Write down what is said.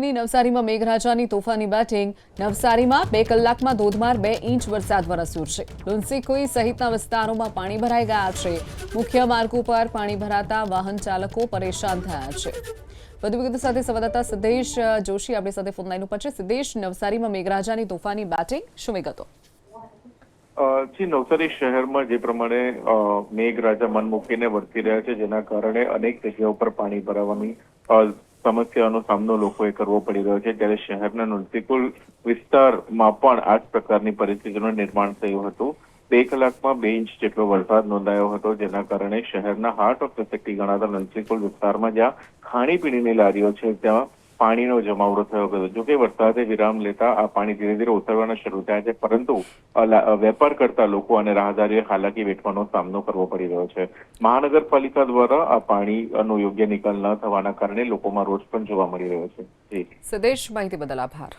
ગુજરાતની નવસારીમાં મેઘરાજાની તોફાની બેટિંગ। નવસારીમાં 2 કલાકમાં ધોધમાર 2 ઇંચ વરસાદ વરસ્યો છે। લુન્સીકુઈ સહિતના વિસ્તારોમાં પાણી ભરાઈ ગયા છે। મુખ્ય માર્ગો પર પાણી ભરાતા વાહન ચાલકો પરેશાન થયા છે। વધુ વિગતો સાથે સંવાદદાતા સિદ્ધેશ જોશી આપણી સાથે ફોન લાઈન ઉપર છે। સિદ્ધેશ, નવસારીમાં મેઘરાજાની તોફાની બેટિંગ, શું વિગતો? જી, નવસારી શહેરમાં જે પ્રમાણે મેઘરાજા મન મૂકીને વરસી રહ્યા છે, જેના કારણે અનેક જગ્યાઓ પર પાણી ભરાવાની સમસ્યાનો સામનો લોકોએ કરવો પડી રહ્યો છે। ત્યારે શહેરના નુલસીકુલ વિસ્તારમાં પણ આ જ પ્રકારની પરિસ્થિતિનું નિર્માણ થયું હતું। 2 કલાકમાં 2 ઇંચ જેટલો વરસાદ નોંધાયો હતો, જેના કારણે શહેરના હાર્ટ ઓફ ધ સિટી ગણાતા નુલસીકુલ વિસ્તારમાં જ્યાં ખાણીપીણીની લારીઓ છે ત્યાં પાણીનો જમાવડો થયો હતો। જોકે વરસાદે વિરામ લેતા આ પાણી ધીરે ધીરે ઉતરવાના શરૂ થયા છે, પરંતુ વેપાર કરતા લોકો અને રાહદારીઓએ હાલાકી વેઠવાનો સામનો કરવો પડી રહ્યો છે। મહાનગરપાલિકા દ્વારા આ પાણીનો યોગ્ય નિકાલ ન થવાના કારણે લોકોમાં રોષ પણ જોવા મળી રહ્યો છે। સિદ્ધેશ, માહિતી બદલ આભાર।